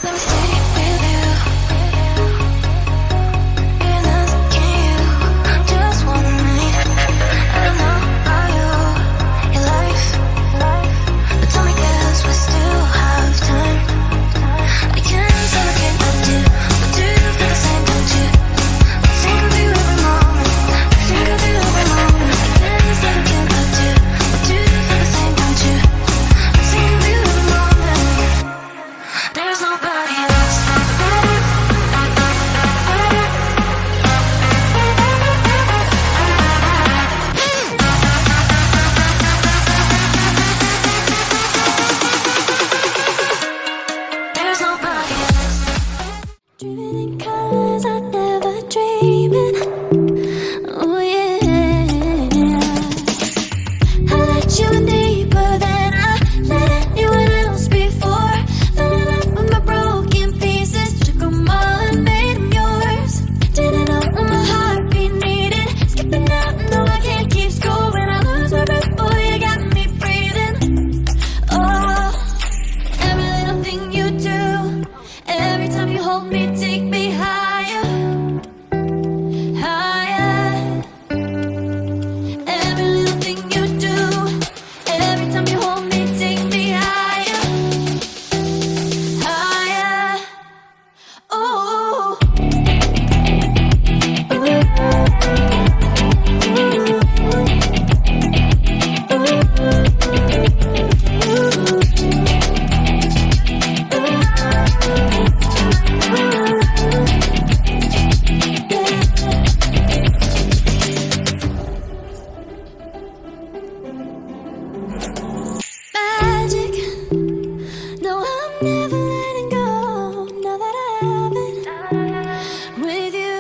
Let me stay with you. You're not asking you, just one night. I don't know how your life, but tell me 'cause we still have time. I can't say I can't love you, but do you feel the same, don't you? I think of you every moment, I think of you every moment. I can't say I can't love you, but do you feel the same, don't you? I think of you every moment. There's nobody else. There's nobody else. Driven in colors I never dreamed in. Oh yeah. I let you in deeper than I let anyone else before. Filling up with my broken pieces, took them all and made them yours. Didn't know what my heartbeat needed. Skipping out, no I can't keep score. When I lose my breath, boy, you got me breathing. Oh, every little thing you do, every time you hold me, take me higher, higher. Every little thing you do, every time you hold me, take me higher, higher. Oh. Magic. No, I'm never letting go. Now that I have it with you.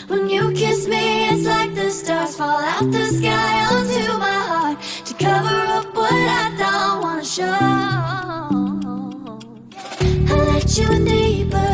When you kiss me, it's like the stars fall out the sky onto my heart to cover up what I don't wanna show. I let you in deeper